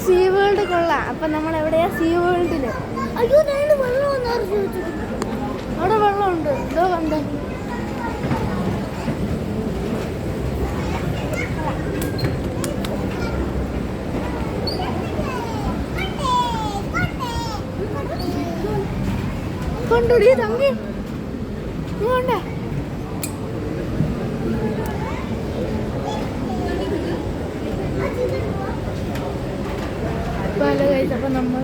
See world കൊള്ളാം. അപ്പം നമ്മൾ എവിടെയാ? സീ വേൾഡിൽ. അയ്യോ, അവിടെ വെള്ളമുണ്ട്. എന്തോ കണ്ടേ? കൊണ്ടുടി തങ്കി വേണ്ട. ഹലോ ഗൈസ്, അപ്പം നമ്മൾ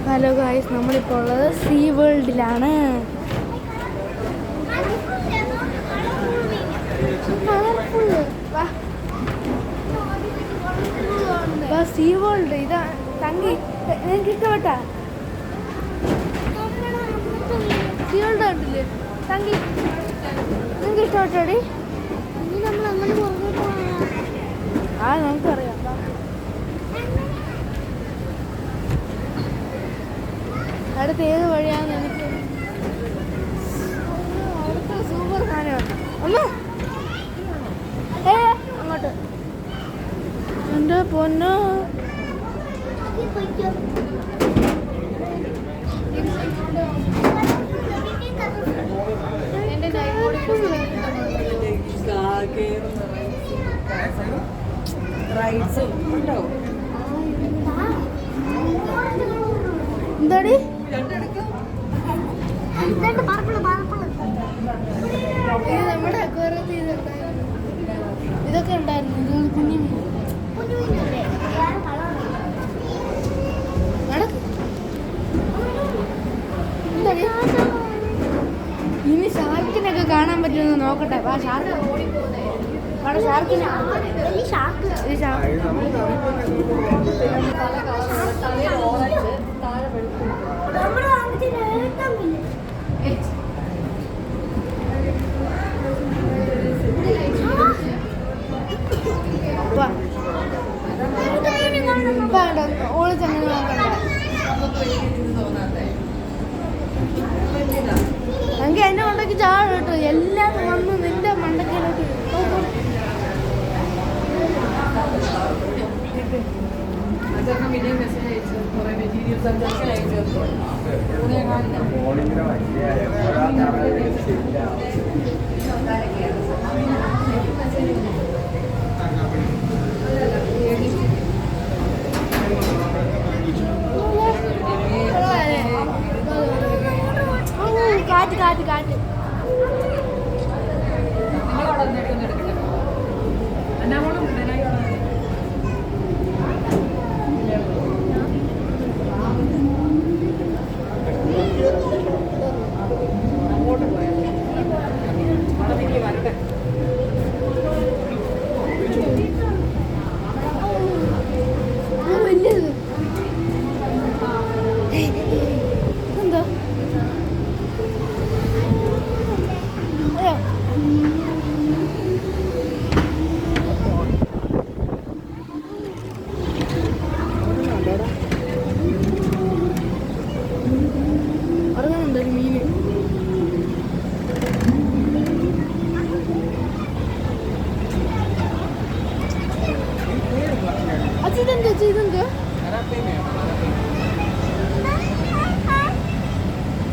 ഹലോ ഗൈസ് നമ്മളിപ്പോൾ ഉള്ളത് സീ വേൾഡിലാണ്. സീ വേൾഡ് ഇതാ തങ്കി, എനിക്ക് ഇഷ്ടപ്പെട്ടാ? സീ വേൾഡ് കണ്ടില്ലേ തങ്കി? നിങ്ങൾക്ക് ഇഷ്ടപ്പെട്ടോടി? ആ നമുക്കറിയാം. അടുത്ത് ഏത് വഴിയാന്ന് എനിക്ക് അടുത്ത സൂപ്പർ സാധനമാണ്. ഒന്ന് അങ്ങോട്ട് എൻ്റെ പൊന്നോ. എന്താടി നമ്മുടെ അക്വേറിയത്തിൽ ഇതൊക്കെ ഉണ്ടായിരുന്നു. കുഞ്ഞു എന്താടി ഇനി ഷാർക്കിനൊക്കെ കാണാൻ പറ്റുമെന്ന് നോക്കട്ടെ. ആ ഷാർക്ക് അവിടെ ഷാർക്കിനെ ഓള് ചെങ്ങനെ നോക്കണ്ട. എനിക്ക് എന്നെ മണ്ടയ്ക്ക് ചാട് കേട്ടോ. എല്ലാം വന്ന് നിന്റെ മണ്ടയ്ക്കിലോട്ട് കാറ്റ് കാറ്റ് കാറ്റ്.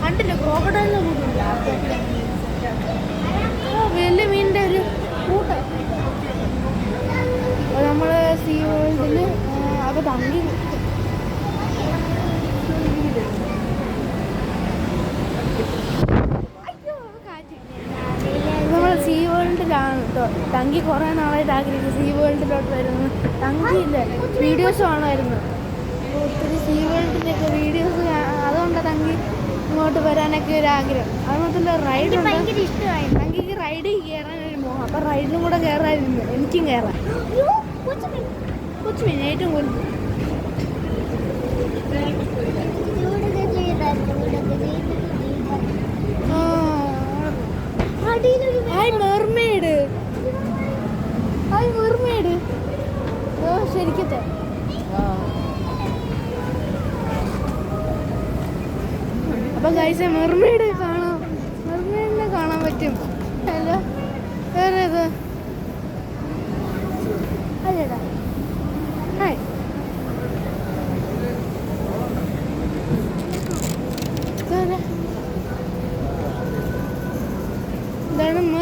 കണ്ടില്ല ക്രോക്കഡൈലിനെ വലിയ മീനിൻ്റെ ഒരു കൂട്ടം. അപ്പോൾ നമ്മൾ സീ വേൾഡിൽ അപ്പോൾ തങ്ങി നമ്മൾ സീ വേൾഡിലാണ് കേട്ടോ. തങ്കി കുറേ നാളായിട്ട് ആഗ്രഹിച്ചു സീ വേൾഡിലോട്ട് വരുന്നു. തങ്കിയില്ലേ വീഡിയോസ് കാണുമായിരുന്നു. ഒത്തിരി സീ വേൾഡിൻ്റെയൊക്കെ വീഡിയോസ്, അതുകൊണ്ടാണ് തങ്കി ഇങ്ങോട്ട് വരാനൊക്കെ ഒരു ആഗ്രഹം. അത് മാത്രമല്ല റൈഡ് ഭയങ്കര ഇഷ്ടമായി. തങ്കിക്ക് റൈഡ് കയറാനൊരു മോഹം. അപ്പം റൈഡിലും കൂടെ കയറായിരുന്നു. എനിക്കും കയറാം. കൊച്ചുമീൻ ഏറ്റവും കൂടുതൽ മെർമെയ്ഡ്. മെർമെയ്ഡ് ശരിക്കത്തെ. അപ്പം ഗൈസ് മെർമെയ്ഡ് കാണാം. മെർമെയ്ഡിനെ കാണാൻ പറ്റും. അല്ല വേറെ ഇത്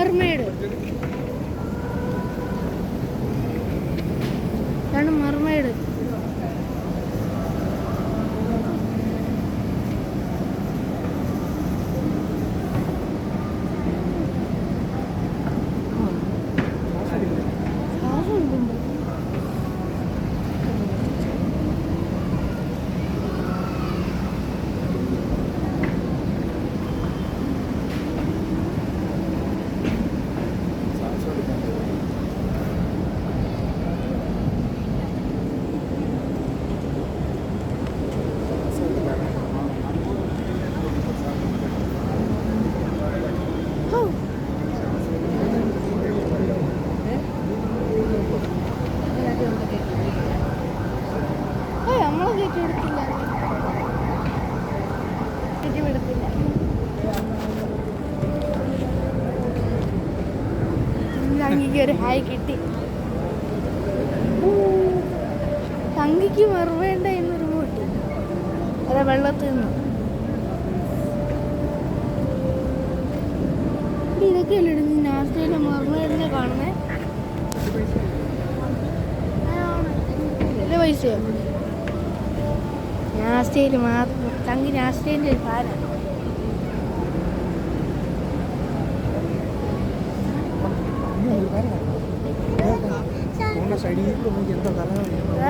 മെർമെയ്ഡ്. ഇതാണ് മെർമെയ്ഡ്. നമ്മളെ കയറ്റി വിടത്തില്ല, കയറ്റി വിടത്തില്ല. തങ്കിക്ക് ഒരു ഹായ് കിട്ടി. തങ്കിക്ക് മറുവേണ്ട എന്നൊരു കൂട്ടി അതെ വെള്ളത്തിൽ നിന്ന്. ഇതൊക്കെ അല്ലേ നാസ്തയിലെ മറുവേടിനെ കാണുന്നേ? വലിയ പൈസയോ? നാസ്തയിൽ മാത്രം. തങ്കി നാസ്തേൻ്റെ ഒരു ഫാനാണ്. സൈഡിൽ എന്താ